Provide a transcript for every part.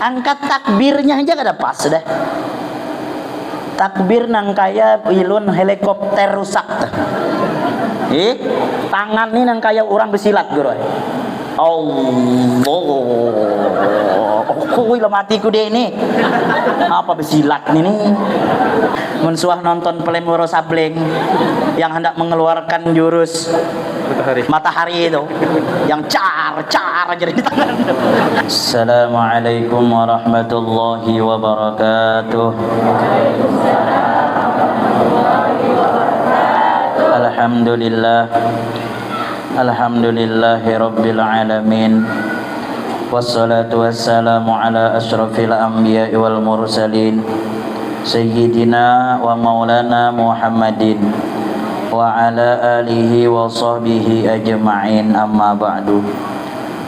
Angkat takbirnya aja kada pas dah. Takbir nang kaya pilun helikopter rusak. Tangan nih nang kaya orang besilat guru. Allah, kuy lah matiku deh ini. Apa besilat nih? Mensuah nonton Pelemoro Sableng yang hendak mengeluarkan jurus matahari itu, yang car jadi di tangan. Assalamualaikum warahmatullahi wabarakatuh. Alhamdulillah. Alhamdulillahi rabbil alamin. Wassalatu wassalamu ala asyrafil anbiya'i wal mursalin Sayyidina wa maulana Muhammadin wa ala alihi wa sahbihi ajma'in, amma ba'du.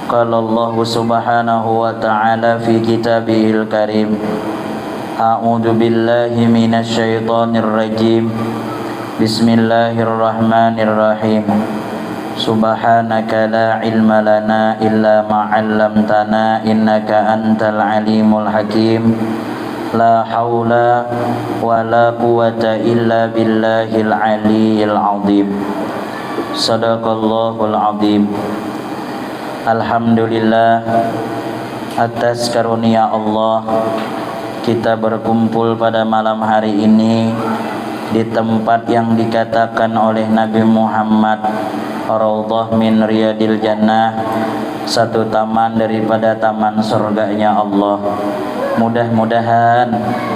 Qala Allah subhanahu wa ta'ala fi kitabihil karim, a'udzu billahi minasy syaithanir rajim. Bismillahirrahmanirrahim. Subhanaka la ilma lana illa ma 'allamtana innaka antal alimul hakim. La haula wa la quwwata illa billahil aliyyil azim. Shadaqallahul azim. Alhamdulillah, atas karunia Allah kita berkumpul pada malam hari ini di tempat yang dikatakan oleh Nabi Muhammad Raudhah min Riyadil Jannah, satu taman daripada taman surganya Allah. Mudah-mudahan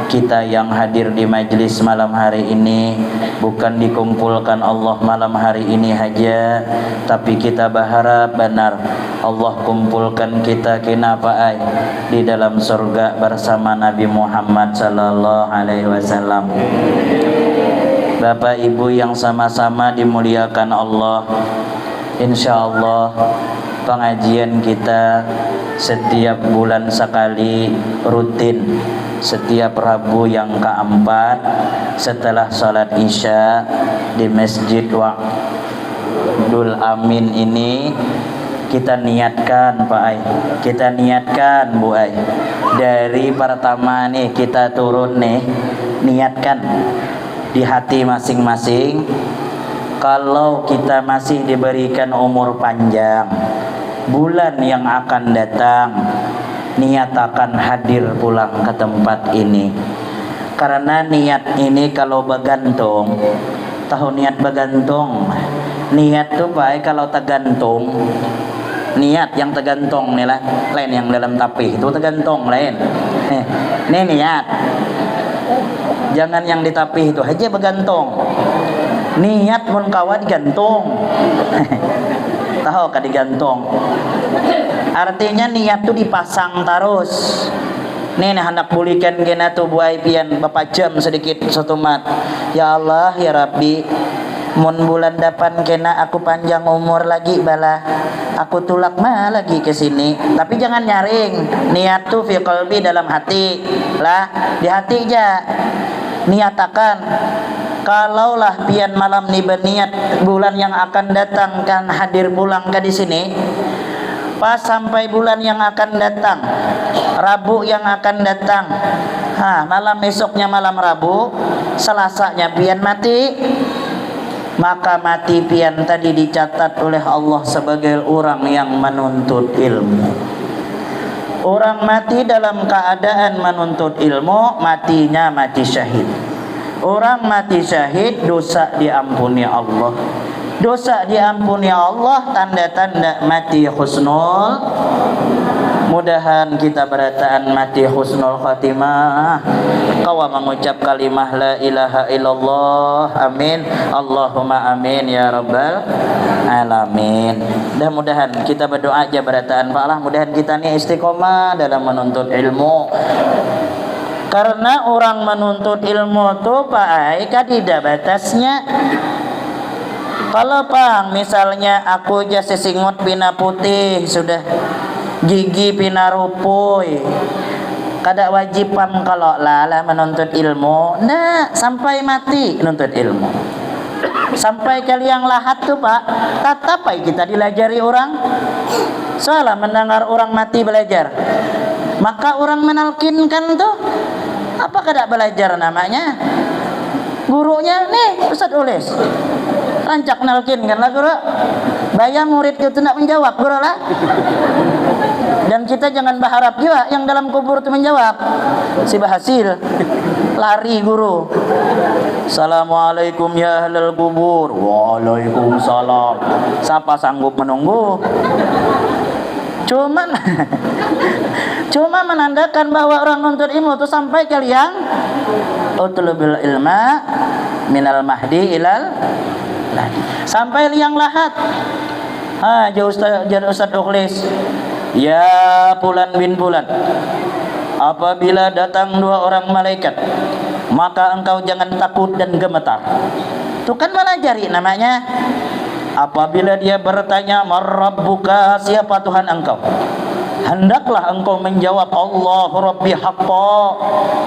kita yang hadir di majlis malam hari ini bukan dikumpulkan Allah malam hari ini saja, tapi kita berharap benar Allah kumpulkan kita kenapa di dalam surga bersama Nabi Muhammad sallallahu alaihi wasallam. Bapak Ibu yang sama-sama dimuliakan Allah, insyaallah pengajian kita setiap bulan sekali rutin, setiap Rabu yang keempat setelah salat Isya di Masjid Wa'dul Amin ini. Kita niatkan Pak Ai, kita niatkan Bu Ai, dari pertama nih kita turun nih, niatkan di hati masing-masing, kalau kita masih diberikan umur panjang, bulan yang akan datang niat akan hadir pulang ke tempat ini. Karena niat ini kalau bergantung, tahu niat bergantung, niat tuh baik kalau tergantung. Niat yang tergantung nih lah, lain yang dalam tapih itu tergantung lain. Nih niat, jangan yang di tapih itu aja bergantung. Niat mun kawan gantung. Tahu kan digantung? Artinya niat tuh dipasang terus. Nih hendak pulihkan kena tuh buai pian bapak jam sedikit satu mat. Ya Allah ya Rabbi, mun bulan depan kena aku panjang umur lagi bala, aku tulak mah lagi ke sini. Tapi jangan nyaring. Niat tuh fi qalbi, dalam hati lah, di hati aja. Niatakan, kalaulah pian malam nih berniat bulan yang akan datang kan hadir pulang ke di sini. Pas sampai bulan yang akan datang, Rabu yang akan datang, malam esoknya malam Rabu, Selasanya pian mati, maka mati pian tadi dicatat oleh Allah sebagai orang yang menuntut ilmu. Orang mati dalam keadaan menuntut ilmu, matinya mati syahid. Orang mati syahid, dosa diampuni Allah. Dosa diampuni Allah, tanda-tanda mati husnul. Mudahan kita berataan mati husnul khatimah. Kau mengucap kalimah la ilaha illallah. Amin. Allahumma amin ya rabbal alamin. Mudah-mudahan kita berdoa aja berataan Pak Allah, mudahan kita nih istiqomah dalam menuntut ilmu. Karena orang menuntut ilmu tuh Pak Ai kadida batasnya. Kalau Pang misalnya aku aja sesingut pina putih sudah, gigi pina rupuy, kada wajib Pang kalau lala menuntut ilmu. Nah sampai mati menuntut ilmu, sampai kali yang lahat tuh Pak, tatapai kita dilajari orang. Salah mendengar orang mati belajar. Maka orang menalkinkan tuh apa kada belajar namanya? Gurunya nih Ustaz Ulis rancak nalkin kan lah guru, bayar murid itu nak menjawab guru lah. Dan kita jangan berharap juga yang dalam kubur itu menjawab, si berhasil lari guru. Assalamualaikum ya ahlal kubur. Waalaikumsalam. Siapa sanggup menunggu? Cuma menandakan bahwa orang nuntut ilmu itu sampai kalian utlubul ilma minal mahdi ilal lahdi, sampai liang lahat. Ustaz Ukhlis, ya Fulan bin Fulan, apabila datang 2 orang malaikat, maka engkau jangan takut dan gemetar. Itu kan melajari namanya. Apabila dia bertanya, "Marrabbuka?" siapa Tuhan engkau? Hendaklah engkau menjawab, Allah Rabbi haqqa,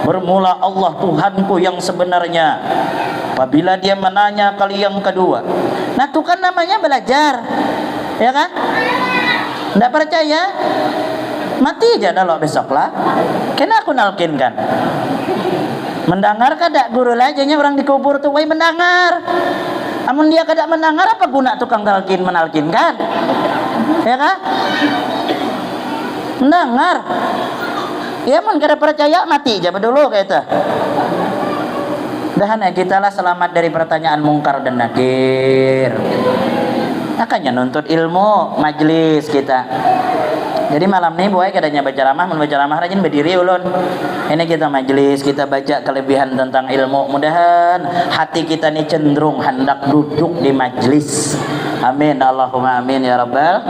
bermula Allah Tuhanku yang sebenarnya. Apabila dia menanya kali yang kedua, nah itu kan namanya belajar, ya kan? Tidak percaya, mati aja dah lo besok lah. Kena aku nalkinkan. Mendengar kada guru lah, jadinya orang dikubur tuh, woi mendengar. Amun dia kada mendengar, apa guna tukang menalkinkan? Ya kan? Mendengar. Ya mun kada percaya mati aja dulu kayak itu. Dahan kita lah selamat dari pertanyaan mungkar dan nakir. Makanya nuntut ilmu majlis kita. Jadi malam ini boy kadanya baca ramah, mun baca ramah rajin berdiri ulun. Ini kita majelis, kita baca kelebihan tentang ilmu. Mudahan hati kita ini cenderung hendak duduk di majelis. Amin, Allahumma amin ya rabbal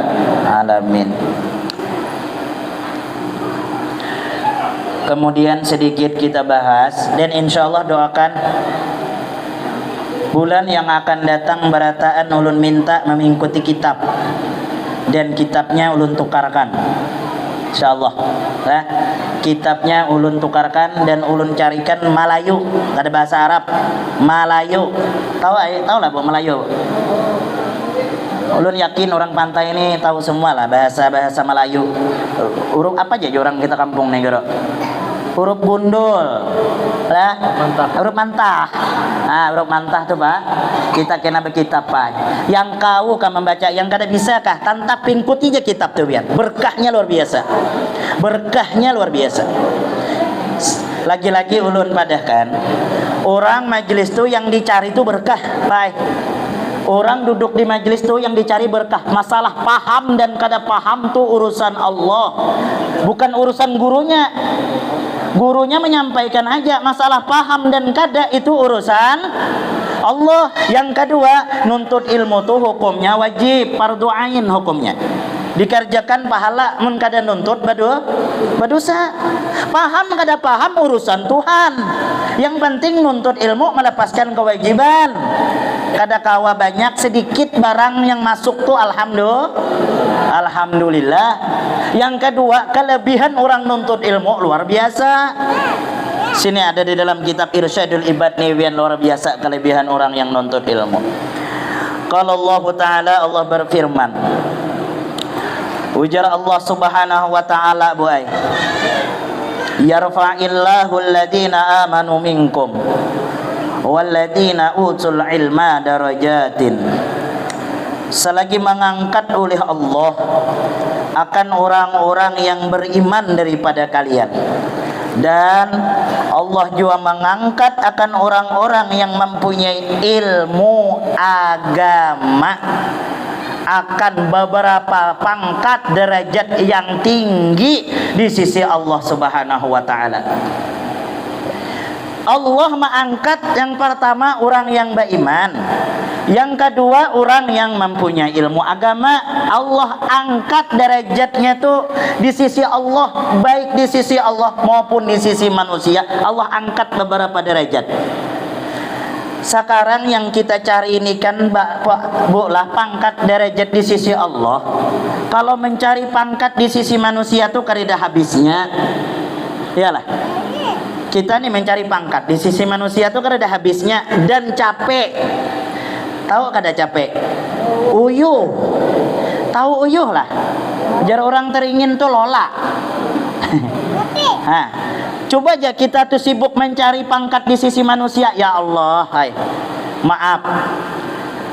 alamin. Kemudian sedikit kita bahas dan insya Allah doakan bulan yang akan datang berataan ulun minta mengikuti kitab. Dan kitabnya ulun tukarkan, insyaallah. Kitabnya ulun tukarkan dan ulun carikan Melayu, ada bahasa Arab Melayu. Tahu lah bu Melayu. Ulun yakin orang pantai ini tahu semua lah bahasa Melayu. Huruf apa aja orang kita kampung nih guru? Huruf gundul lah, huruf mantah. Huruf mantah tuh pak, kita kena berkitab pak. Yang kau kan membaca, yang kada bisa kah tantap pingkuti aja kitab tuh biar berkahnya luar biasa, berkahnya luar biasa. Lagi-lagi ulun padahkan orang majelis tuh yang dicari tuh berkah pak. Orang duduk di majelis tuh yang dicari berkah. Masalah paham dan kada paham tuh urusan Allah, bukan urusan gurunya. Gurunya menyampaikan aja, masalah paham dan kada itu urusan Allah. Yang kedua, nuntut ilmu tuh hukumnya wajib, fardu ain hukumnya. Dikerjakan pahala, mun kada nuntut berdosa. Paham kada paham urusan Tuhan. Yang penting nuntut ilmu melepaskan kewajiban. Kada kawa banyak sedikit barang yang masuk tuh alhamdulillah. Yang kedua, kelebihan orang nuntut ilmu luar biasa. Sini ada di dalam kitab Irsyadul Ibad Niwian, luar biasa kelebihan orang yang nuntut ilmu. Kalau Allah Ta'ala, Allah berfirman, ujar Allah Subhanahu wa Ta'ala buai, yarfa'illahu alladhina amanu minkum walladhina utul ilma darajatin. Selagi mengangkat oleh Allah akan orang-orang yang beriman daripada kalian, dan Allah juga mengangkat akan orang-orang yang mempunyai ilmu agama akan beberapa pangkat derajat yang tinggi di sisi Allah Subhanahu wa Ta'ala. Allah mengangkat yang pertama orang yang beriman, yang kedua orang yang mempunyai ilmu agama. Allah angkat derajatnya tuh di sisi Allah, baik di sisi Allah maupun di sisi manusia. Allah angkat beberapa derajat. Sekarang yang kita cari ini kan Bu lah pangkat derajat di sisi Allah. Kalau mencari pangkat di sisi manusia tuh kada habisnya. Iyalah. Kita nih mencari pangkat di sisi manusia tuh kada habisnya dan capek. Tahu kada capek? Uyuh. Tahu uyuh lah. Jar orang teringin tuh lola. Nah, coba aja kita tuh sibuk mencari pangkat di sisi manusia. Ya Allah, hai, maaf,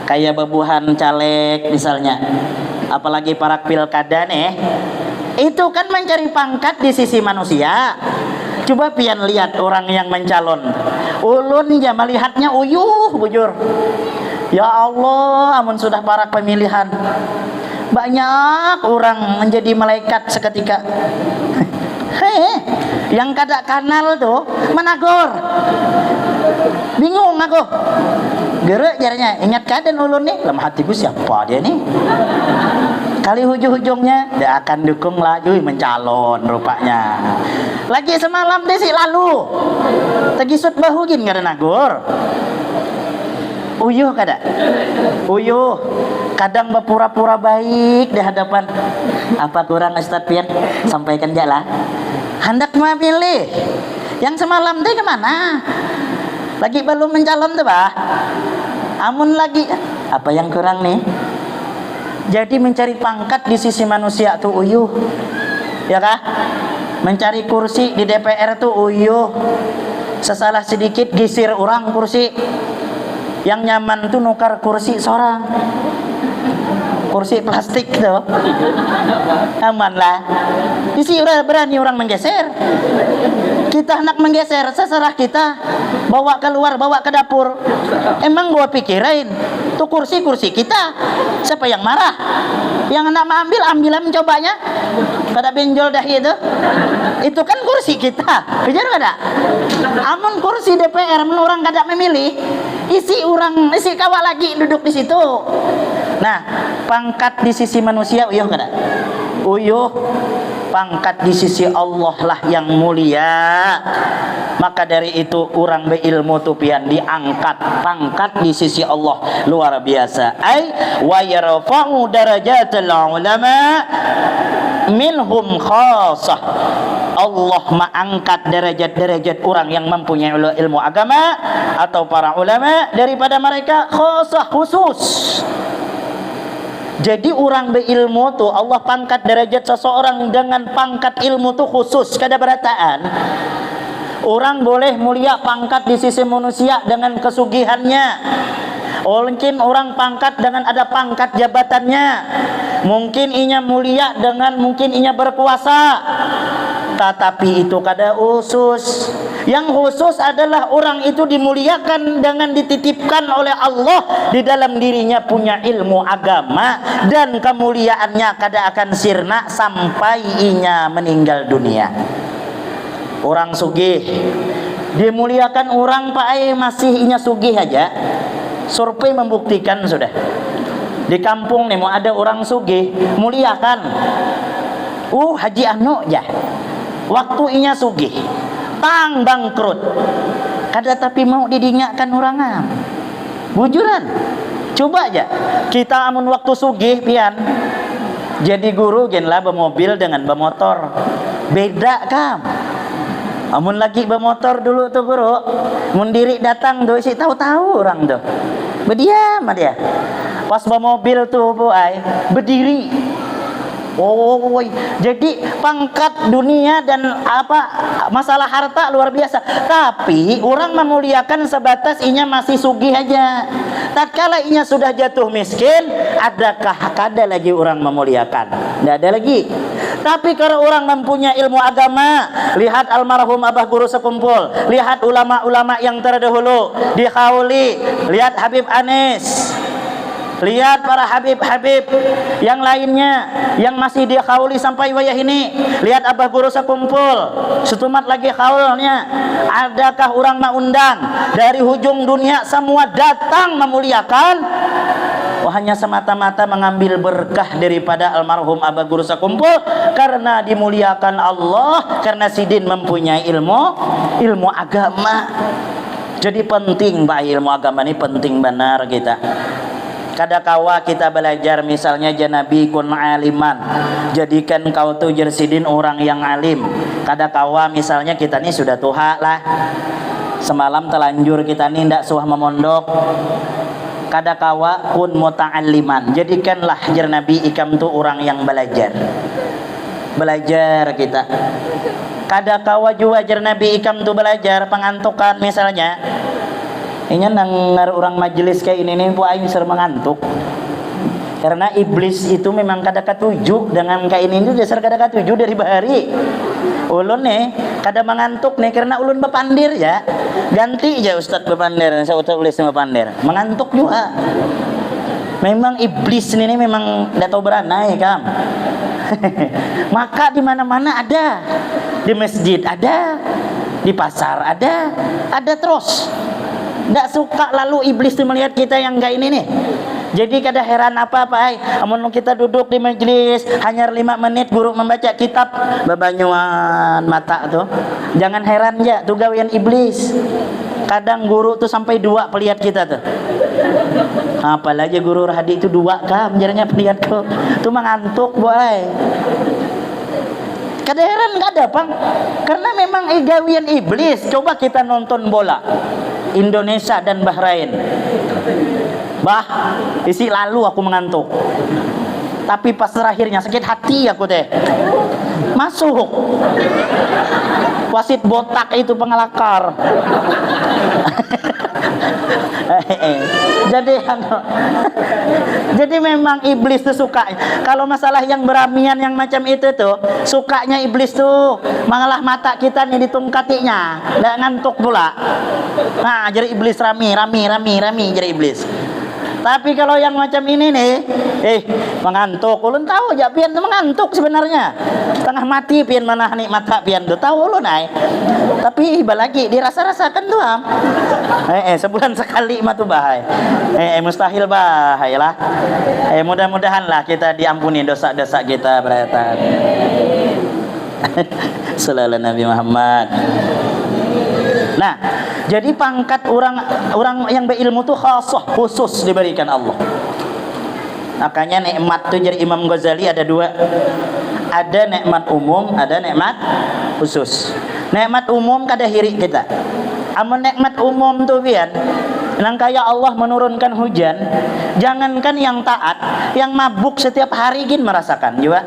kayak bebuhan caleg misalnya, apalagi para pilkada nih, itu kan mencari pangkat di sisi manusia. Coba pian lihat orang yang mencalon, ulun ya melihatnya uyuh bujur. Ya Allah, amun sudah para pemilihan, banyak orang menjadi malaikat seketika. Yang kada kanal tuh menagor, bingung aku. Gerak jaranya, ingat keadaan ulun nih, dalam hatiku siapa dia nih? Kali hujung-hujungnya dia akan dukung lagi mencalon rupanya. Lagi semalam dia sih lalu, tegisut bahugin kada nagor. Uyuh kada, uyuh. Kadang berpura-pura baik di hadapan. Apa kurang Ustaz Pian? Sampaikan jalan. Hendak memilih. Yang semalam teh kemana? Lagi belum mencalon tuh bah. Amun lagi apa yang kurang nih? Jadi mencari pangkat di sisi manusia tuh uyuh, ya kah? Mencari kursi di DPR tuh uyuh. Sesalah sedikit gisir orang kursi. Yang nyaman tuh nukar kursi seorang, kursi plastik tuh aman lah. Isi berani orang menggeser. Kita hendak menggeser, seserah kita. Bawa keluar, bawa ke dapur. Emang gua pikirin tuh kursi kita. Siapa yang marah? Yang hendak mengambil, ambilah mencobanya. Kada benjol dah itu. Itu kan kursi kita. Kejar kada? Amun kursi DPR orang kada memilih, isi kawal lagi duduk di situ. Nah, pangkat di sisi manusia uyuh kada? Uyuh. Pangkat di sisi Allah lah yang mulia. Maka dari itu orang berilmu tu pian diangkat pangkat di sisi Allah luar biasa. Ai wa yarfa'u darajatul ulama minhum khassah. Allah mengangkat derajat-derajat orang yang mempunyai ilmu agama atau para ulama daripada mereka khassah, khusus. Jadi orang berilmu tuh Allah pangkat derajat seseorang dengan pangkat ilmu tuh khusus, kada berataan. Orang boleh mulia pangkat di sisi manusia dengan kesugihannya. Mungkin orang pangkat dengan ada pangkat jabatannya. Mungkin inya mulia dengan mungkin inya berkuasa. Tetapi itu kada khusus. Yang khusus adalah orang itu dimuliakan dengan dititipkan oleh Allah di dalam dirinya punya ilmu agama, dan kemuliaannya kada akan sirna sampai inya meninggal dunia. Orang sugih dimuliakan orang pakai masih inya sugih aja. Survei membuktikan sudah. Di kampung nih mau ada orang sugih muliakan. Haji anu ya. Waktu inya sugih tang bangkrut kada tapi mau didingakan orangan bujuran. Coba aja kita amun waktu sugih pian jadi guru gen lah bermobil dengan bermotor beda kam. Amun lagi bermotor dulu tuh guru mundiri datang tuh isi tahu-tahu orang tuh berdiam dia. Pas bermobil tuh boy berdiri. Jadi pangkat dunia dan apa masalah harta luar biasa. Tapi orang memuliakan sebatas inya masih sugih aja. Tatkala inya sudah jatuh miskin, adakah kada lagi orang memuliakan? Tidak ada lagi. Tapi kalau orang mempunyai ilmu agama, lihat almarhum Abah Guru Sekumpul, lihat ulama-ulama yang terdahulu di Khauli, lihat Habib Anis, lihat para Habib-Habib yang lainnya yang masih dia Khauli sampai wayah ini. Lihat Abah Guru Sekumpul, setumat lagi khaulnya. Adakah orang mengundang dari hujung dunia semua datang memuliakan? Hanya semata-mata mengambil berkah daripada almarhum Abah Guru Sekumpul karena dimuliakan Allah, karena sidin mempunyai ilmu agama. Jadi penting Pak, ilmu agama ini penting benar kita. Kadakawa kita belajar misalnya janabi kun aliman, jadikan kau tuh jersidin orang yang alim. Kadakawa misalnya kita nih sudah tua lah, semalam telanjur kita nih ndak suah memondok. Kadakawa kun muta'alliman, jadikanlah jernabi ikam tuh orang yang belajar kita. kada kawa jua jar Nabi ikam tu belajar pengantukan misalnya. Ini nangar orang majelis kayak ini nih, bu aing ser mengantuk. Karena iblis itu memang kada katuju dengan kayak ini dasar kada katuju dari bahari. Ulun nih kada mengantuk nih karena ulun bepandir ya. Ganti aja Ustadz bepandir, saya tulis bepandir. Mengantuk juga. Memang iblis ini memang tidak tahu beranai kam. Maka di mana-mana ada, di masjid ada, di pasar ada terus. Tidak suka lalu iblis itu melihat kita yang enggak ini nih. Jadi kada heran apa-apa amun kita duduk di majelis hanya 5 menit guru membaca kitab babanyuan mata tuh. Jangan heran ya, tuh gawean iblis. Kadang guru tuh sampai 2 pelihat kita tuh. Apalagi guru Rahadi itu 2 kam jaranya pelihatku. Tuh mengantuk boy. Kada heran kada pang. Karena memang gawean iblis. Coba kita nonton bola Indonesia dan Bahrain. Isi lalu aku mengantuk. Tapi pas terakhirnya sakit hati aku teh. Masuk. Wasit botak itu pengelakar. Jadi memang iblis tuh suka. Kalau masalah yang beramian yang macam itu tuh, sukanya iblis tuh mengalah mata kita nih ditungkatinya, nggak ngantuk pula. Nah, jadi iblis rami jadi iblis. Tapi kalau yang macam ini nih, mengantuk. Ulun tahu aja pian tu mengantuk sebenarnya. Tengah mati pian mana nih mata pian tu tahu ulun ai. Tapi balagi dirasa-rasakan tuh am. Sebulan sekali mah tu bahai. Mustahil bahai lah. Mudah-mudahan lah kita diampuni dosa-dosa kita beratan. Sallallahu Nabi Muhammad. Nah, jadi pangkat orang yang berilmu tuh khusus diberikan Allah. Makanya nikmat tuh jadi Imam Ghazali ada 2. Ada nikmat umum, ada nikmat khusus. Nikmat umum kada hiri kita. Amun nikmat umum tuh pian, nang kaya Allah menurunkan hujan, jangankan yang taat, yang mabuk setiap hari gin merasakan juga.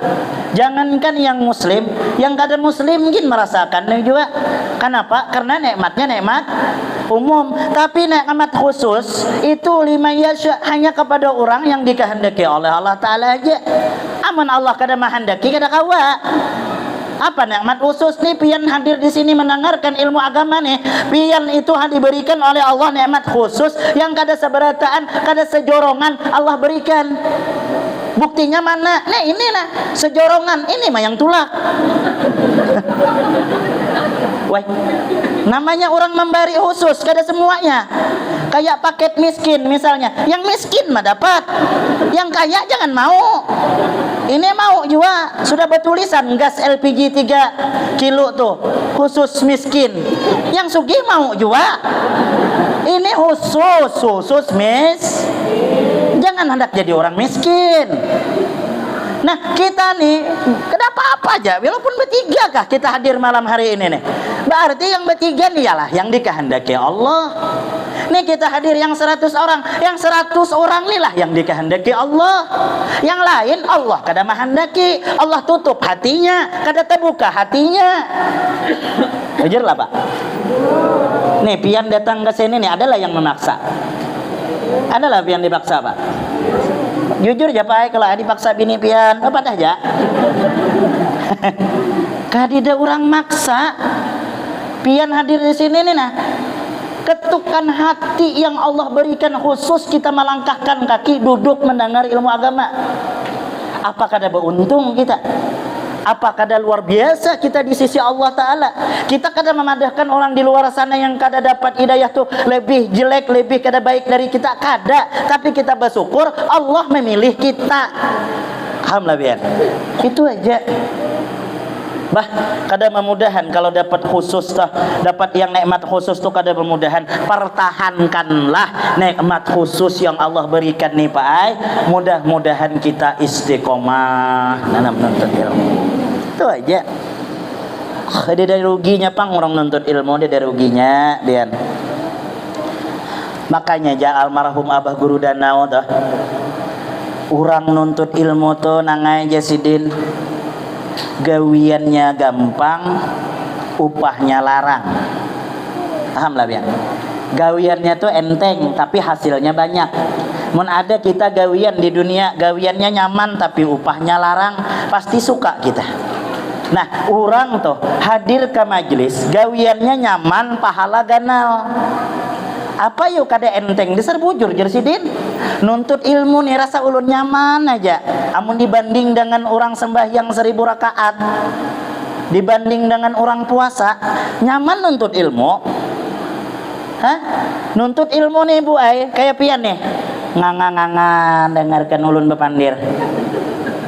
Jangankan yang muslim, yang kada muslim gin merasakan juga. Kenapa? Karena nikmatnya nikmat umum. Tapi nikmat khusus itu hanya kepada orang yang dikehendaki oleh Allah Ta'ala aja. Aman Allah kada mahendaki kada kawa. Apa nikmat khusus nih pian hadir di sini mendengarkan ilmu agama nih, pian itu diberikan oleh Allah nikmat khusus yang kada seberataan, kada sejorongan Allah berikan. Buktinya mana? Nah ini nah sejorongan ini mah yang tulak. Wah, namanya orang memberi khusus kada semuanya. Kayak paket miskin misalnya, yang miskin mah dapat, yang kaya jangan mau. Ini mau juga sudah bertulisan gas LPG 3 kilo tuh khusus miskin. Yang sugih mau juga. Ini khusus jangan hendak jadi orang miskin. Nah kita nih kenapa apa aja walaupun bertiga kah kita hadir malam hari ini nih, berarti yang bertiga nih ialah yang dikehendaki Allah. Nih kita hadir yang 100 orang, yang 100 orang nih lah yang dikehendaki Allah. Yang lain Allah kada mahendaki, Allah tutup hatinya, kada terbuka hatinya. Jujur lah Pak. Nih pian datang ke sini nih adalah yang memaksa. Adalah pian dipaksa Pak. Jujur aja Pak, kalau dipaksa bini pian apa dah aja. Kadida orang maksa pian hadir di sini nih nah. Ketukan hati yang Allah berikan khusus kita melangkahkan kaki duduk mendengar ilmu agama. Apakah ada beruntung kita? Apakah ada luar biasa kita di sisi Allah Ta'ala? Kita kadang memadahkan orang di luar sana yang kada dapat hidayah tuh lebih jelek, lebih kada baik dari kita, kada. Tapi kita bersyukur Allah memilih kita. Alhamdulillah. Itu aja. Kada memudahan kalau dapat khusus tuh, dapat yang nikmat khusus tuh kada memudahan. Pertahankanlah nikmat khusus yang Allah berikan nih Pak Ai. Mudah-mudahan kita istiqomah dalam menuntut ilmu. Itu aja. Dia dari ruginya pang orang menuntut ilmu, dia dari ruginya dia. Makanya almarhum Abah Guru Danau tuh, orang nuntut ilmu tuh nangai jasidin gawiannya gampang, upahnya larang. Paham lah biar. Gawiannya tuh enteng tapi hasilnya banyak. Mun ada kita gawian di dunia, gawiannya nyaman tapi upahnya larang, pasti suka kita. Nah, orang tuh hadir ke majelis, gawiannya nyaman, pahala ganal. Apa yuk kada enteng diserbujur jersidin. Nuntut ilmu nih rasa ulun nyaman aja. Amun dibanding dengan orang sembahyang 1000 rakaat, dibanding dengan orang puasa, nyaman nuntut ilmu. Hah? Nuntut ilmu nih Bu ay, kayak pian nih. Nganga-nganga dengarkan ulun bepandir.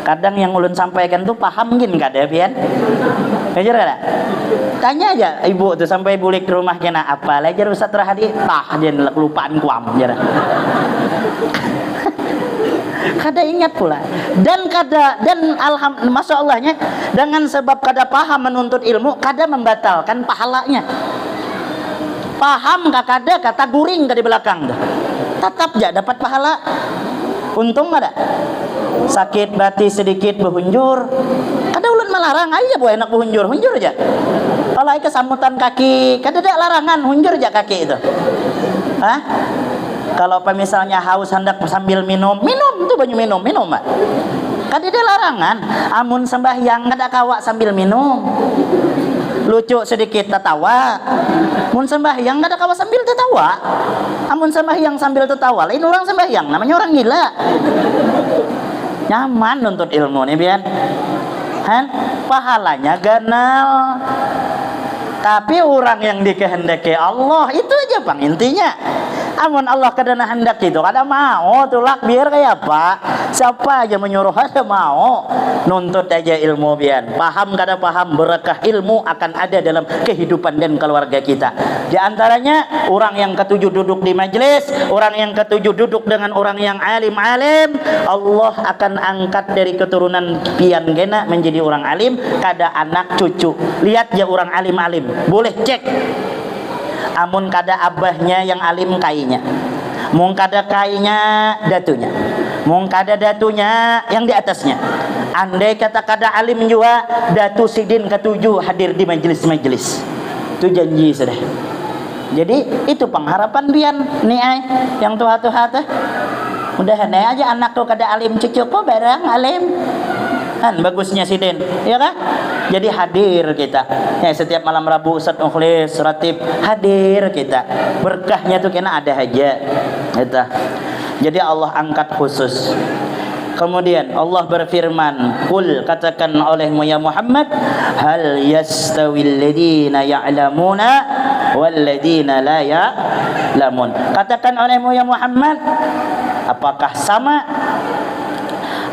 Kadang yang ulun sampaikan tuh paham gin kada pian. Kejar kada? Tanya aja ibu tuh sampai bulik ke rumah kena apa lajar Ustaz Rahadi tah dia kelupaan kuam jar. Kada ingat pula dan alhamdulillah masya Allahnya dengan sebab kada paham menuntut ilmu kada membatalkan pahalanya. Paham gak kada kata guring ke di belakang dah. Tetap aja dapat pahala. Untung ada. Sakit bati sedikit berhunjur. Kada ulun melarang aja bu enak berhunjur, hunjur aja. Kalau kesamutan kaki, kada ada larangan hunjur aja kaki itu. Hah? Kalau misalnya haus hendak sambil minum tuh banyak minum mak. Kada ada larangan. Amun sembahyang kada kawak sambil minum. Lucu sedikit tertawa. Mun sembahyang kada kawa sambil tertawa. Amun sembahyang sambil tertawa lain orang sembahyang, namanya orang gila. Nyaman nuntut ilmu nih bian. Han, pahalanya ganal. Tapi orang yang dikehendaki Allah itu aja bang intinya. Amun Allah kadana hendak itu kada mau tulak biar kayak apa. Siapa aja menyuruh ada mau. Nuntut aja ilmu bian. Paham kada paham berkah ilmu akan ada dalam kehidupan dan keluarga kita. Di antaranya orang yang ketujuh duduk di majelis, orang yang ketujuh duduk dengan orang yang alim-alim, Allah akan angkat dari keturunan pian gena menjadi orang alim, kada anak cucu. Lihat ya orang alim-alim. Boleh cek. Amun kada abahnya yang alim kainya, mung kada kainya datunya, mung kada datunya yang di atasnya. Andai kata kada alim juga, datu sidin ketujuh hadir di majelis-majelis. Itu janji sudah. Jadi itu pengharapan pian nih ay, yang tua-tua teh. Mudahan aja anak tuh kada alim cucu kok barang alim. Kan bagusnya sidin, ya kan? Jadi hadir kita. Ya, setiap malam Rabu Ustaz Mukhlis Ratib hadir kita. Berkahnya tuh kena ada aja. Kita. Jadi Allah angkat khusus. Kemudian Allah berfirman, "Qul," katakan olehmu ya Muhammad, "Hal yastawil ladzina ya'lamuna wal ladzina la ya'lamun." Katakan olehmu ya Muhammad, apakah sama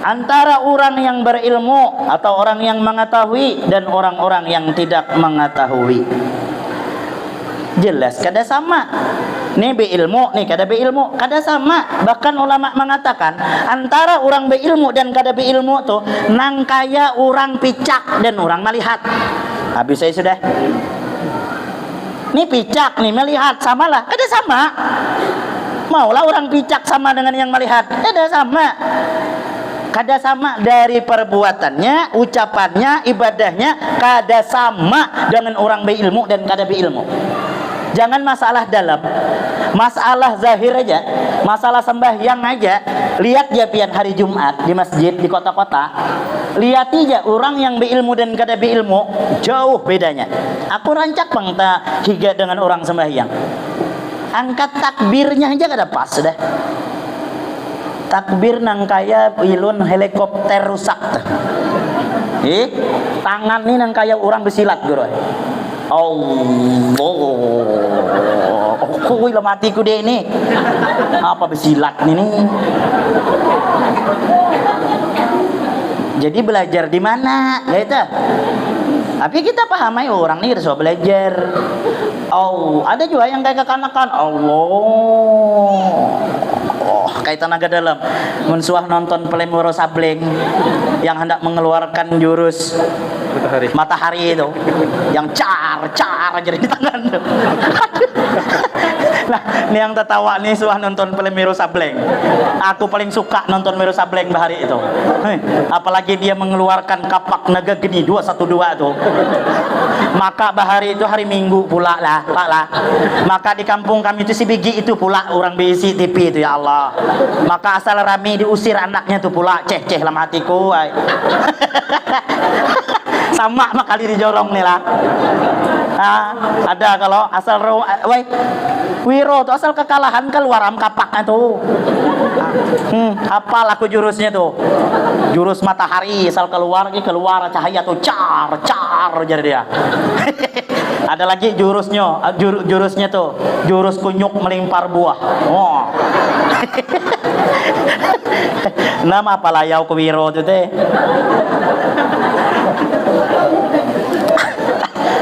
antara orang yang berilmu atau orang yang mengetahui dan orang-orang yang tidak mengetahui? Jelas kada sama. Nih beilmu, nih kada beilmu, kada sama. Bahkan ulama mengatakan antara orang beilmu dan kada beilmu tuh nang kaya orang picak dan orang melihat. Habis saya sudah. Nih picak, nih melihat, samalah. Kada sama. Maulah orang picak sama dengan yang melihat. Kada sama. Kada sama dari perbuatannya, ucapannya, ibadahnya kada sama dengan orang beilmu dan kada beilmu. Jangan masalah dalam, masalah zahir aja, masalah sembahyang aja. Lihat ya pian hari Jumat di masjid di kota-kota. Lihat aja orang yang beilmu dan kada beilmu jauh bedanya. Aku rancak bang ta higa dengan orang sembahyang. Angkat takbirnya aja kada pas dah. Takbir nang kaya ilun helikopter rusak. Tangan nih nang kaya orang besilat guru. Allah, kuy lah matiku deh ini. Apa besilat nih? Jadi belajar di mana? Ya itu. Tapi kita paham aja orang nih harus belajar. Oh, ada juga yang kayak kekanakan. Allah. Kayak tenaga dalam mensuah nonton Pelemuro Sableng yang hendak mengeluarkan jurus matahari itu yang car aja di tangan tuh. Nah, ini yang tertawa nih suah nonton film Wiro Sableng. Aku paling suka nonton Wiro Sableng bahari itu. Apalagi dia mengeluarkan kapak naga geni 212 tuh. Maka bahari itu hari Minggu pula lah, Pak lah. Maka di kampung kami itu si biji itu pula orang bisi TV itu ya Allah. Maka asal rame diusir anaknya tuh pula ceh dalam hatiku. Sama kali dijorong nih lah. Ada kalau asal Wiro tuh asal kekalahan keluar kapaknya tuh. Hafal aku jurusnya tuh. Jurus matahari asal keluar cahaya tuh car jadi dia. Ada lagi jurusnya tuh. Jurus kunyuk melimpar buah. Oh. Nama apa layau ke Wiro tuh teh.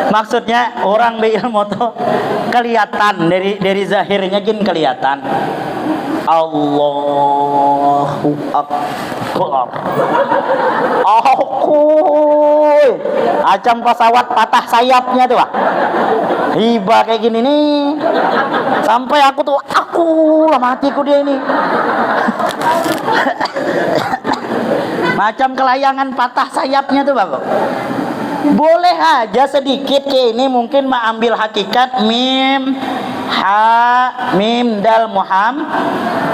Maksudnya orang berilmu tuh kelihatan dari zahirnya gini kelihatan. Allahu Akbar. Acam pesawat patah sayapnya tuh. Hiba kayak gini nih. Sampai aku lah matiku dia ini. Macam kelayangan patah sayapnya tuh, Bapak. Boleh aja sedikit kayak ini mungkin mengambil hakikat mim dal muham.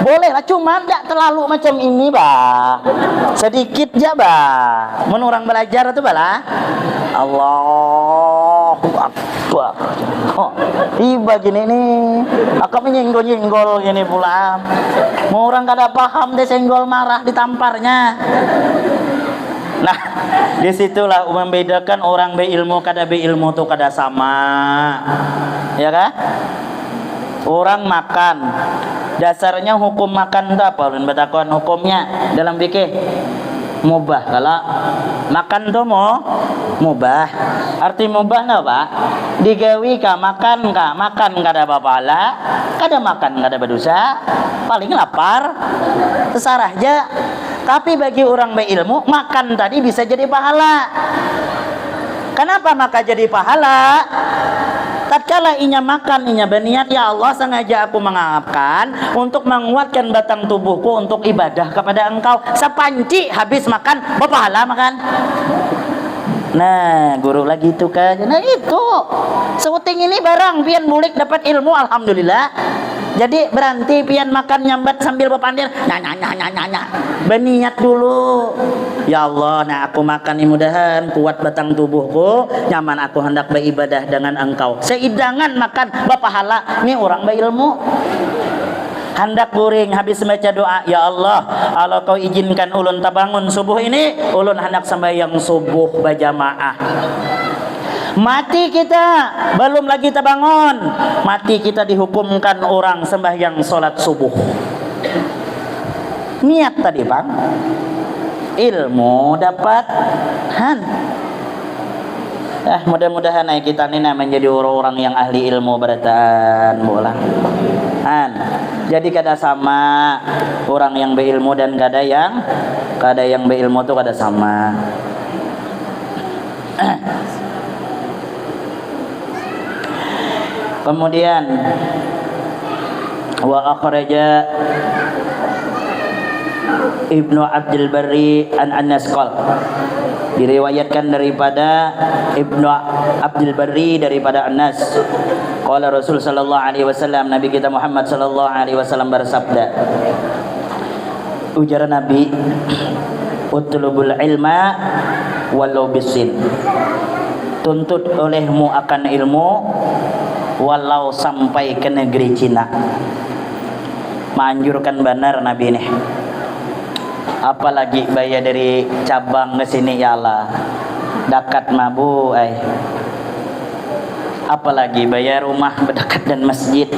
Boleh lah, cuma tidak terlalu macam ini bah. Sedikit aja bah. Mun orang belajar tuh bala. Allahu Akbar. Oh, tiba gini nih. Aku menyenggol gini pula. Mau orang kada paham deh senggol marah ditamparnya. Nah, disitulah membedakan orang berilmu kada berilmu tuh kada sama, ya kan? Orang makan, dasarnya hukum makan itu apa? Ulun batakon hukumnya dalam fikih mubah. Kalau makan tuh mubah. Arti mubah nggak pak? Digawi kah makan kada bapala, kada makan kada berdosa, paling lapar, terserah aja. Tapi bagi orang berilmu, makan tadi bisa jadi pahala. Kenapa maka jadi pahala? Tatkala inya makan, inya berniat, ya Allah sengaja aku mengamalkan untuk menguatkan batang tubuhku untuk ibadah kepada Engkau. Sepanci habis makan, berpahala makan. Nah, guru lagi itu kan. Nah itu, seuting ini barang pian bulik dapat ilmu, alhamdulillah. Jadi berhenti pian makan nyambat sambil berpandir. Nanya. Berniat dulu. Ya Allah, nah aku makan ini mudahan kuat batang tubuhku, nyaman aku hendak beribadah dengan Engkau. Seidangan makan berpahala. Ini orang berilmu. Hendak guring habis baca doa, ya Allah, kalau kau izinkan ulun tabangun subuh ini, ulun hendak sembahyang subuh berjamaah. Mati kita, belum lagi terbangun, mati kita dihukumkan orang sembahyang solat subuh. Niat tadi bang, ilmu dapat mudah-mudahan kita ini menjadi orang-orang yang ahli ilmu beratan bola. Jadi kada sama orang yang berilmu dan kada yang berilmu tuh kada sama. Kemudian wa akhraja Ibnu Abdul Barri an Anas qol, diriwayatkan daripada Ibnu Abdul Barri daripada Anas, qala Rasul sallallahu alaihi wasallam, Nabi kita Muhammad sallallahu alaihi wasallam bersabda, ujar Nabi, utlubul ilma walau bisin, tuntut olehmu akan ilmu walau sampai ke negeri Cina. Manjurkan benar Nabi ini. Apalagi bayar dari cabang ke sini ya Allah. Dekat mabu apalagi bayar rumah berdekat dan masjid.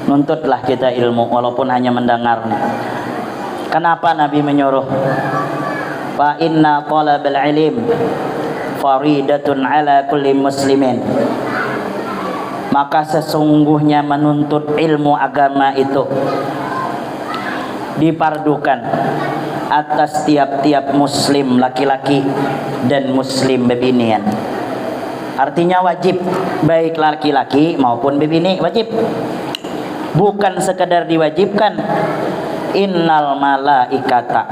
Nuntutlah kita ilmu walaupun hanya mendengar. Kenapa Nabi menyuruh? Fa inna talabal ilm faridatun ala kulli muslimin. Maka sesungguhnya menuntut ilmu agama itu dipardukan atas tiap-tiap muslim laki-laki dan muslim bebinian. Artinya wajib, baik laki-laki maupun bebini wajib. bukan sekedar diwajibkan. Innal malaikata,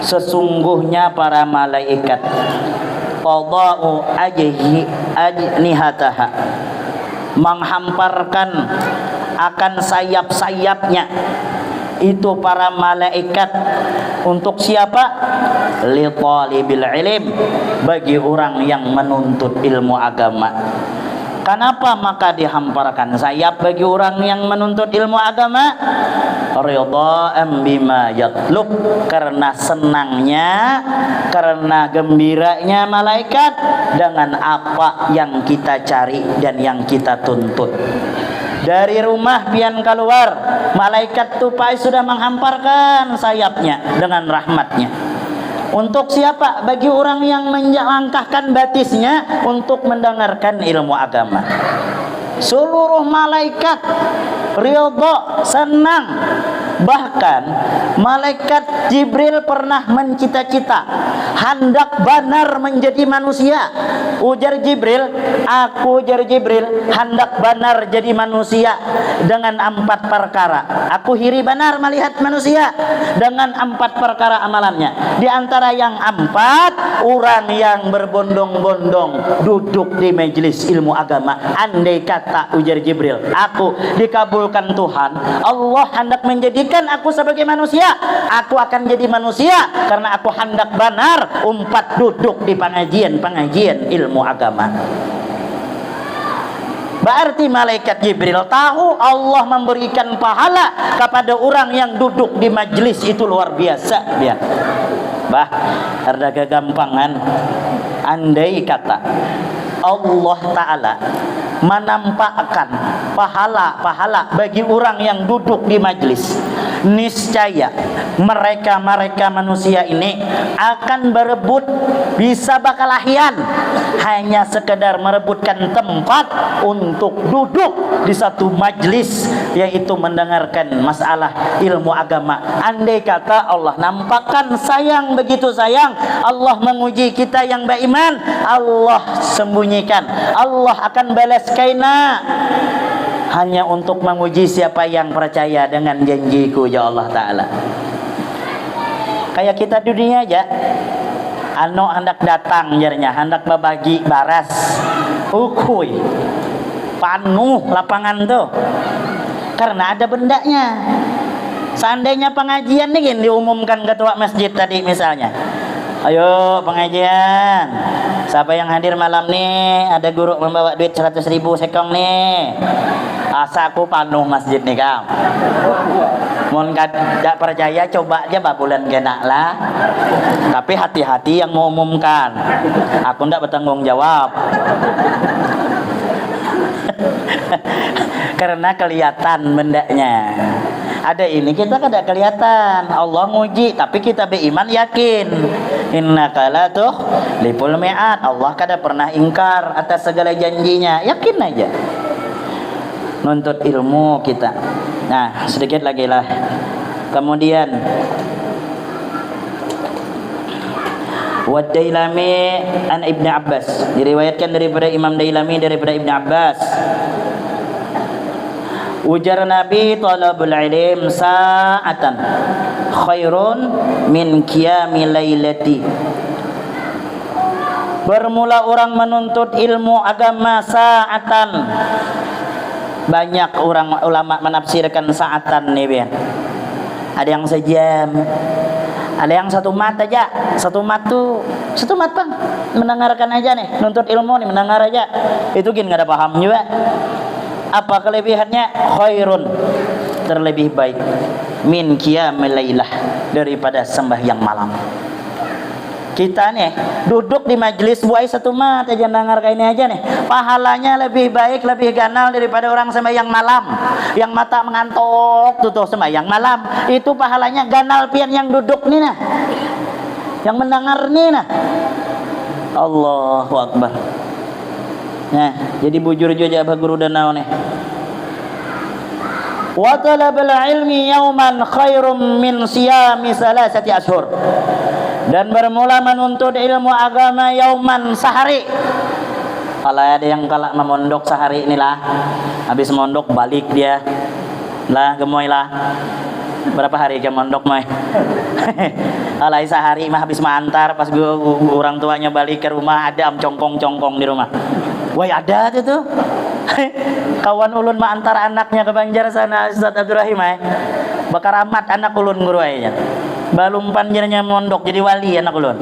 sesungguhnya para malaikat, qada'u ajnihataha, menghamparkan akan sayap-sayapnya itu para malaikat untuk siapa? Li talibil ilm, bagi orang yang menuntut ilmu agama. Kenapa maka dihamparkan sayap bagi orang yang menuntut ilmu agama? Ridha'an bima yatlub, karena senangnya, karena gembiranya malaikat dengan apa yang kita cari dan yang kita tuntut. Dari rumah pian keluar, malaikat tupai sudah menghamparkan sayapnya dengan rahmatnya. Untuk siapa? Bagi orang yang melangkahkan batisnya untuk mendengarkan ilmu agama. Seluruh malaikat ridha, senang. Bahkan malaikat Jibril pernah mencita-cita hendak benar menjadi manusia. Ujar Jibril, aku ujar Jibril hendak benar jadi manusia dengan 4 perkara. Aku hiri benar melihat manusia dengan 4 perkara amalannya. Di antara yang 4, orang yang berbondong-bondong duduk di majelis ilmu agama. Andai kata, ujar Jibril, aku dikabulkan Tuhan, Allah hendak menjadikan aku sebagai manusia, aku akan jadi manusia karena aku hendak benar umpat duduk di pengajian ilmu agama. Berarti malaikat Jibril tahu Allah memberikan pahala kepada orang yang duduk di majlis itu luar biasa dia. Bah, karena kegampangan, andai kata Allah Ta'ala menampakkan pahala-pahala bagi orang yang duduk di majlis, niscaya mereka manusia ini akan berebut, bisa bakalahian hanya sekedar merebutkan tempat untuk duduk di satu majlis, yaitu mendengarkan masalah ilmu agama. Andai kata Allah nampakkan sayang, begitu sayang Allah menguji kita yang beriman, Allah sembunyikan, Allah akan balas kaina hanya untuk menguji siapa yang percaya dengan janjiku, ya Allah Ta'ala. Kayak kita dunia aja, anu hendak datang jarnya, hendak berbagi baras, ukui panuh lapangan tuh karena ada bendanya. Seandainya pengajian nih diumumkan ketua masjid tadi misalnya, ayo pengajian, siapa yang hadir malam nih, ada guru membawa duit 100.000 sekong nih, asa aku panuh masjid nih kau. Mohon tidak percaya coba aja babulan kena lah. Tapi hati-hati yang mengumumkan, aku tidak bertanggung jawab. Karena kelihatan bendanya. Ada ini kita kada kelihatan, Allah nguji, tapi kita beriman yakin. Innaka la tukhliful mi'ad, Allah kada pernah ingkar atas segala janjinya, yakin aja. Nuntut ilmu kita. Nah, sedikit lagi lah. Kemudian Wad-Dailami an Ibn Abbas, diriwayatkan daripada Imam Dailami daripada Ibn Abbas, ujar Nabi, talabul ilm sa'atan khairun min qiyami lailati. Bermula orang menuntut ilmu agama sa'atan. Banyak orang ulama menafsirkan sa'atan nih, biar ada yang sejam, ada yang 1 mat aja. 1 mat tuh 1 mat bang, mendengarkan aja nih, nuntut ilmu nih, mendengar aja. Itu gini nggak ada paham juga. Apa kelebihannya? Khairun, terlebih baik, min qiyamil lailah, daripada sembahyang malam. Kita nih duduk di majelis buai 1 mat aja, dengar kayak ini aja nih, pahalanya lebih baik, lebih ganal daripada orang sembahyang malam yang mata mengantuk tuh sembahyang malam. Itu pahalanya ganal pian yang duduk nih nah, yang mendengar nih nah. Allahu Akbar. Nah, jadi bujur juga guru danau nih. Wa talabul ilmi yauman khairum min siyami 3 ashur. Dan bermula menuntut ilmu agama yauman, sehari. Kalau ada yang kalah memondok sehari inilah, habis mondok balik dia, Lah gemoy lah. Berapa hari ke mondok moy? Alai sehari mah habis mantar pas orang tuanya balik ke rumah ada congkong-congkong di rumah. Wah ada tuh. Kawan ulun mah antar anaknya ke Banjar sana Ustaz Abdurrahim bakar amat anak ulun guru aya. Balum panjernya mondok jadi wali anak ulun.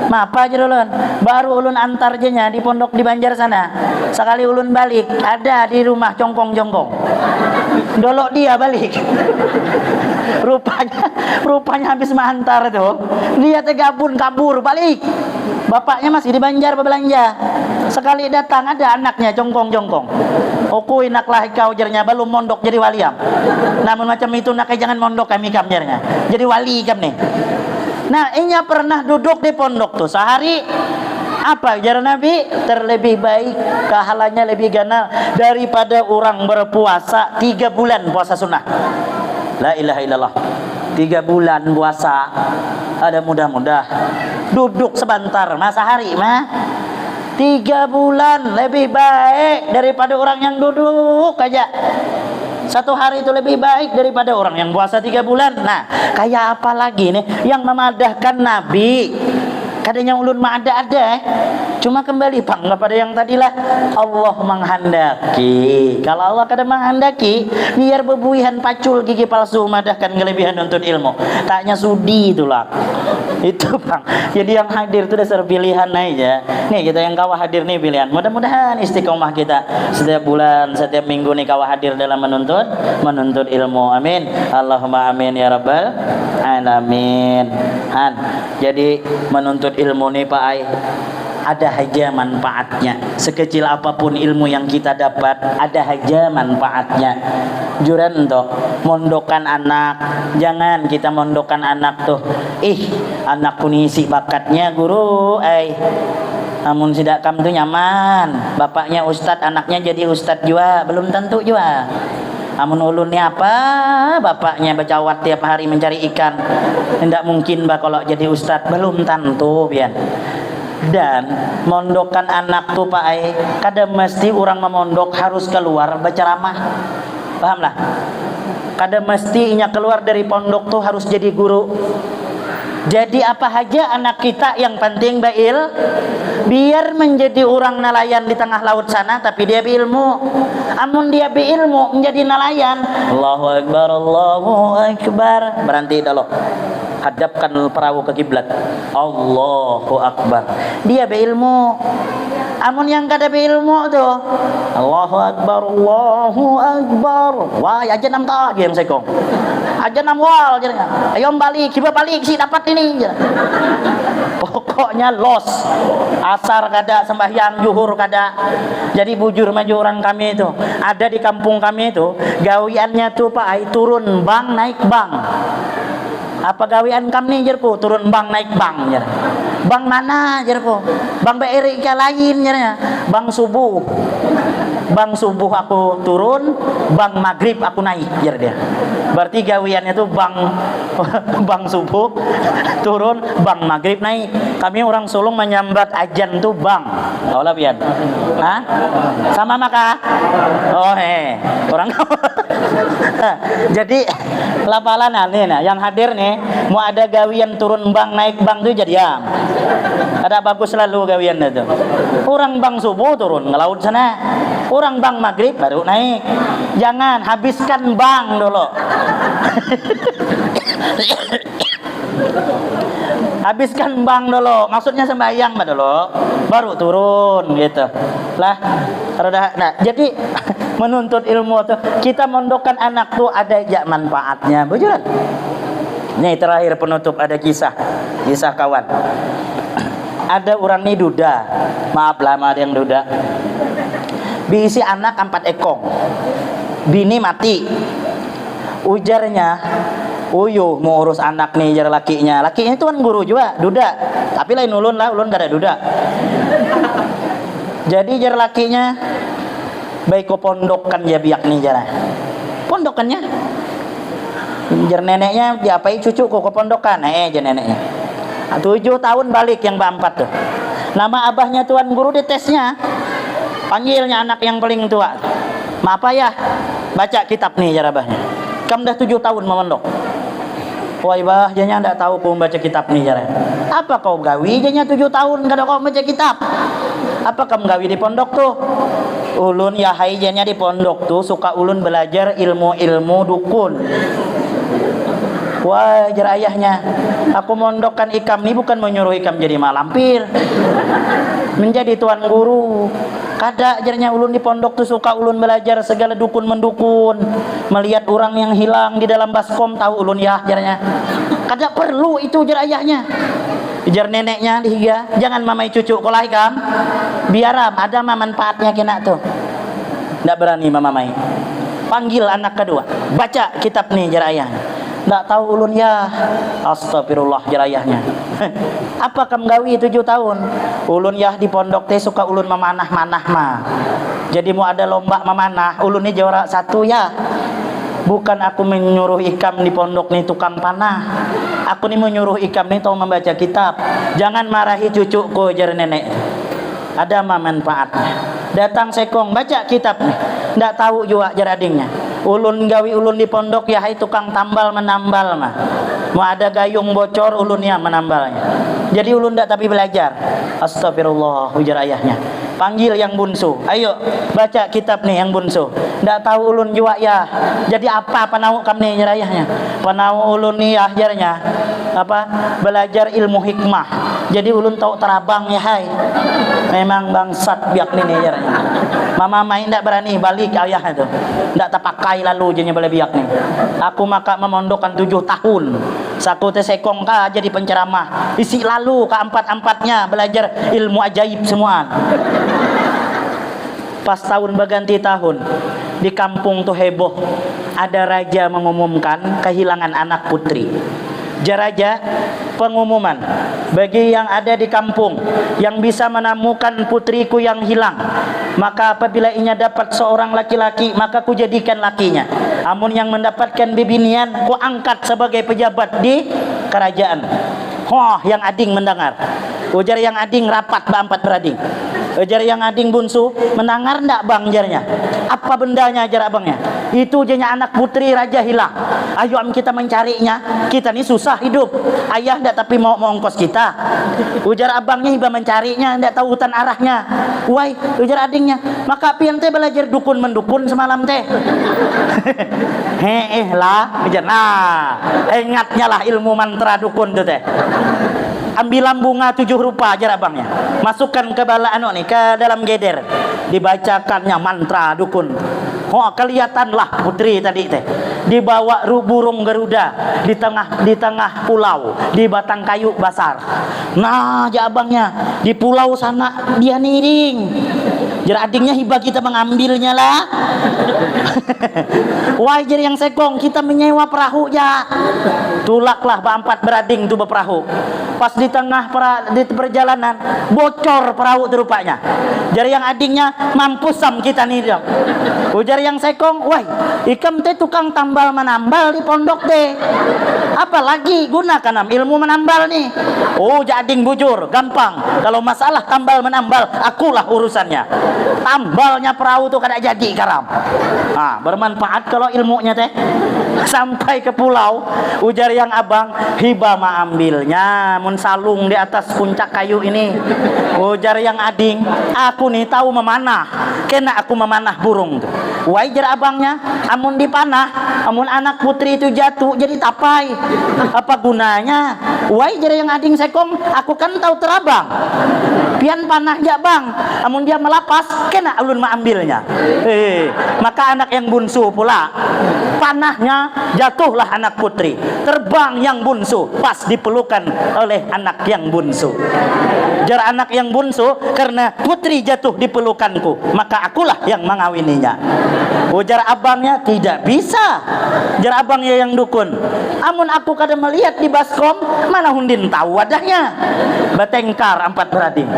Apa aja ulun? Baru ulun antar jenya di pondok di Banjar sana. Sekali ulun balik ada di rumah congkong-congkong. Dolok dia balik. Rupanya habis mantar tuh. Dia tegabun kabur balik. Bapaknya masih di Banjar berbelanja. Sekali datang ada anaknya congkong-congkong. Okui naklah kau jernya belum mondok jadi waliam. Namun macam itu nak jangan mondok kami kamjernya. Jadi wali kam nih. Nah, inya pernah duduk di pondok tuh sehari. Apa jar Nabi? Terlebih baik pahalanya lebih ganal daripada orang berpuasa 3 bulan puasa sunnah. La ilaha illallah. 3 bulan puasa ada mudah-mudah. Duduk sebentar masa hari mah 3 bulan lebih baik daripada orang yang duduk aja. 1 hari itu lebih baik daripada orang yang puasa 3 bulan. Nah, kayak apa lagi nih yang memadahkan Nabi? Kadang ulun mah ada cuma kembali bang kepada yang tadilah Allah menghendaki. Kalau Allah kada menghendaki biar bebuihan pacul gigi palsu madahkan kelebihan untuk ilmu taknya sudi itulah itu bang. Jadi yang hadir itu dasar pilihan aja nih kita yang kawah hadir nih pilihan. Mudah-mudahan istiqomah kita setiap bulan setiap minggu nih kawah hadir dalam menuntut ilmu. Amin Allahumma amin ya rabbal alamin. Jadi menuntut ilmu nih Pak Ai ada aja manfaatnya. Sekecil apapun ilmu yang kita dapat ada aja manfaatnya. Juran toh mondokan anak, jangan kita mondokan anak tuh anakku ngisi bakatnya guru namun sidak kam tuh nyaman bapaknya ustad anaknya jadi ustad juga belum tentu juga. Amun ulun ni apa bapaknya bercawat tiap hari mencari ikan tidak mungkin kalau jadi ustad belum tentu biar. Dan mondokan anak tuh Pak Ai kadang mesti orang memondok harus keluar berceramah, paham lah? Kadang mesti inya keluar dari pondok tuh harus jadi guru. Jadi apa aja anak kita yang penting biar menjadi orang nelayan di tengah laut sana tapi dia berilmu. Amun dia berilmu menjadi nelayan Allahu Akbar Allahu Akbar berhenti dulu. Hadapkan perahu ke kiblat. Allahu Akbar. Dia berilmu. Amun yang kada berilmu tuh Allahu Akbar Allahu Akbar. Wah, aja nam ta game sekong. Aja nam wal jadinya. Ayo balik, kita balik sih dapat ini. Pokoknya los. Asar kada sembahyang zuhur kada. Jadi bujur maju orang kami itu. Ada di kampung kami itu gawiannya tuh Pak Ai turun bang naik bang. Apa gawean kami jerku turun bang naik bang jer. Bang mana jerku? Bang BRI lain jernya. Bang subuh. Bang subuh aku turun, bang maghrib aku naik jer dia. Berarti gaweannya tuh bang subuh turun, bang maghrib naik. Kami orang Sulung menyambat ajan tuh bang. Tahu lah pian? Hah? Sama maka? Oh orang jadi lapalan nih nah yang hadir nih mau ada gawian turun bang naik bang tuh jadi ya ada bagus selalu gawian itu. Orang bang subuh turun ngelaut sana, orang bang maghrib baru naik. Jangan habiskan bang dulu. Habiskan bang dulu, maksudnya sembahyang dulu baru turun gitu lah. Nah jadi menuntut ilmu tuh kita mondokkan anak tuh ada aja manfaatnya bujuran. Nih terakhir penutup ada kisah kawan. Ada orang nih duda, maaf lah ada yang duda, diisi anak 4 ekong, bini mati. Ujarnya uyuh mau urus anak nih jar lakinya itu kan guru juga duda tapi lain ulun gak ada duda. Jadi jar lakinya baik ko pondokkan ya biak nih jar pondokannya jar neneknya diapai cucu ko pondokan jar neneknya 7 tahun balik yang keempat tuh nama abahnya tuan guru di tesnya panggilnya anak yang paling tua Apa ya? Baca kitab nih jarabahnya. Kamu dah 7 tahun memondok. Wah bah, janya ndak tahu kau baca kitab nih jarang. Apa kau gawi janya 7 tahun kada kau baca kitab? Apa kamu gawi di pondok tuh? Ulun ya hai janya di pondok tuh suka ulun belajar ilmu-ilmu dukun. Wah jar ayahnya, aku mondokkan ikam nih bukan menyuruh ikam jadi malampir, menjadi tuan guru. Kada ajarnya ulun di pondok tuh suka ulun belajar segala dukun mendukun, melihat orang yang hilang di dalam baskom tahu ulun ya ajarnya. Kada perlu itu jar ayahnya. Jar neneknya dihiga, jangan mamai cucu kolai kam. Biaram ada manfaatnya kena tuh. Ndak berani mamai. Panggil anak kedua, baca kitab nih jar ayahnya. Ndak tahu ulun ya. Astagfirullah jar ayahnya. Apa kamu gawi 7 tahun? Ulun ya di pondok teh suka ulun memanah-manah mah. Jadi mau ada lomba memanah, ulun ini juara 1 ya. Bukan aku menyuruh ikam di pondok nih tukang panah. Aku nih menyuruh ikam nih tahu membaca kitab. Jangan marahi cucuku jar nenek. Ada manfaatnya. Datang sekong baca kitab nih. Ndak tahu juga jar adingnya. Ulun gawi ulun di pondok ya hai tukang tambal menambal mah. Mau ada gayung bocor ulun ya menambalnya. Jadi ulun ndak tapi belajar. Astagfirullah ujar ayahnya. Panggil yang bunsu. Ayo baca kitab nih yang bunsu. Ndak tahu ulun juga ya. Jadi apa panau kam nih jar ayahnya? Panau ulun nih ajarnya apa? Belajar ilmu hikmah. Jadi ulun tahu terabang ya hai. Memang bangsat biak nih ajarnya. Mama main ndak berani balik ayah itu. Ndak terpakai lalu jenya boleh biak nih. Aku maka memondokkan 7 tahun. Satu teh sekong ka jadi penceramah. Isi lalu ke 4-4-nya belajar ilmu ajaib semua. Pas tahun berganti tahun di kampung tuh heboh. Ada raja mengumumkan kehilangan anak putri. Jaraja pengumuman bagi yang ada di kampung yang bisa menemukan putriku yang hilang, maka apabila inya dapat seorang laki-laki maka ku jadikan lakinya. Amun yang mendapatkan bibinian ku angkat sebagai pejabat di kerajaan. Yang ading mendengar. Ujar yang ading rapat berempat berading. Ujar yang ading bunsu mendengar ndak bang jarnya? Apa bendanya jar abangnya? Itu jenya anak putri raja hilang. Ayo kita mencarinya. Kita nih susah hidup. Ayah ndak tapi mau ongkos kita. Ujar abangnya hiba mencarinya ndak tahu hutan arahnya. Wai ujar adingnya. Maka pian teh belajar dukun mendukun semalam teh. Lah ujar. Nah ingatnya lah ilmu mantra dukun tuh teh. Ambilan bunga 7 rupa ajar abangnya, masukkan ke bala anu nih ke dalam geder, dibacakannya mantra dukun. Kelihatanlah putri tadi teh dibawa burung garuda di tengah pulau di batang kayu besar. Nah ajar abangnya di pulau sana dia niring. Jar adingnya hibah kita mengambilnya lah. Wah jar yang sekong kita menyewa perahu ya. Tulaklah berempat berading tuh berperahu. Pas di tengah di perjalanan bocor perahu terupanya. Jar yang adingnya mampus sam kita nih. Ujar yang sekong, wah ikam teh tukang tambal menambal di pondok teh. Apalagi gunakan ilmu menambal nih. Oh jading bujur gampang. Kalau masalah tambal menambal akulah urusannya. Tambalnya perahu tuh kada jadi karam. Nah, bermanfaat kalau ilmunya teh. Sampai ke pulau, ujar yang abang, hiba ma ambilnya mun salung di atas puncak kayu ini. Ujar yang ading, aku nih tahu memanah. Kena aku memanah burung tuh. Wajar abangnya, amun dipanah, amun anak putri itu jatuh jadi tapai. Apa gunanya? Wajar yang ading sekong, aku kan tahu terabang. Pian panah ja bang, amun dia melapas, kena ulun ma ambilnya. Maka anak yang bunsu pula, panahnya jatuhlah anak putri, terbang yang bunsu, pas dipelukan oleh anak yang bunsu. Jar anak yang bunsu, karena putri jatuh di pelukanku, maka akulah yang mengawininya. Ujar abangnya tidak bisa. Jar abangnya yang dukun, amun aku kada melihat di baskom, mana hundin tahu wadahnya. Batengkar 4 berading.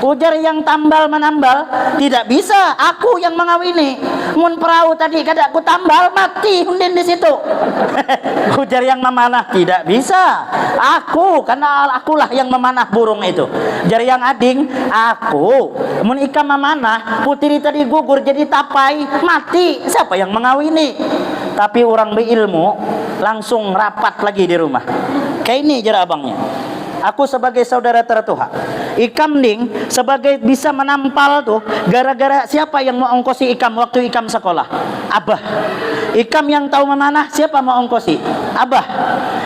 Ujar yang tambal menambal, tidak bisa, aku yang mengawini. Mun perahu tadi kada aku tambal, mati undin di situ. Ujar yang memanah, tidak bisa, aku, karena akulah yang memanah burung itu. Ujar yang ading, aku. Mun ikam memanah, putri tadi gugur jadi tapai, mati, siapa yang mengawini? Tapi orang berilmu langsung rapat lagi di rumah. Kayak ini jar abangnya. Aku sebagai saudara tertuha, ikam ning sebagai bisa menampal tuh gara-gara siapa yang mau ongkosi ikam waktu ikam sekolah? Abah. Ikam yang tahu memanah, siapa mau ongkosi? Abah.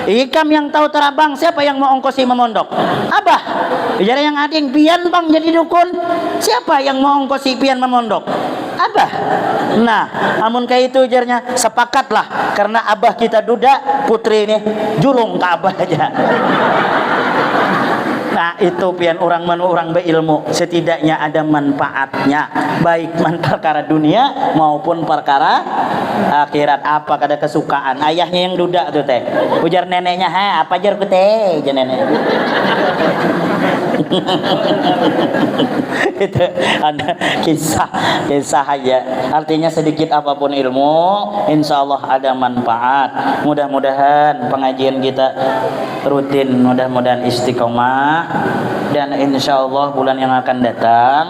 Ikam yang tahu terabang, siapa yang mau ongkosi memondok? Abah. Bicara yang ading, pian bang jadi dukun, siapa yang mau ongkosi pian memondok? Abah. Nah, amun kayak itu ujarnya, sepakatlah karena abah kita duda, putri ini julung ke abah aja. Nah, itu pian orang berilmu, setidaknya ada manfaatnya, baik perkara dunia maupun perkara akhirat. Apa kada kesukaan ayahnya yang duda tuh teh, ujar neneknya, ha apa jar ku teh, jar nenek. Itu ada kisah aja, artinya sedikit apapun ilmu insya Allah ada manfaat. Mudah-mudahan pengajian kita rutin, mudah-mudahan istiqomah, dan insya Allah bulan yang akan datang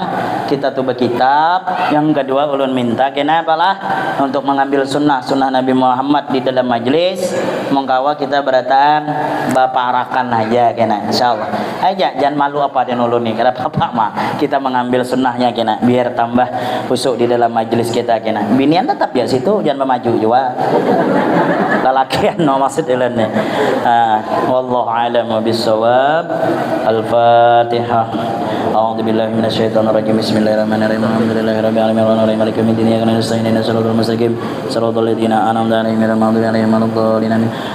kita tuh berkitab. Yang kedua ulun minta kenapa lah untuk mengambil sunnah Nabi Muhammad di dalam majlis, mengkawa kita berataan baparakan aja kena insya Allah aja, jangan malu apa dan ulun nih, karena bapak mah kita mengambil sunnahnya kena biar tambah husuk di dalam majlis kita kena. Binian tetap ya situ, jangan memaju juga lalakian no maksud ulun nih. Wallahu a'lam bishawab. Al-Fatihah. A'udzu billahi minasyaitonir rajim. Bismillahirrahmanirrahim. Alhamdulillahirabbil alamin arrahmanirrahim maliki yaumiddin. Iyyaka na'budu wa iyyaka nasta'in. Ihdinas siratal mustaqim. Shiratal ladzina an'amta 'alaihim ghairil maghdubi 'alaihim waladdallin.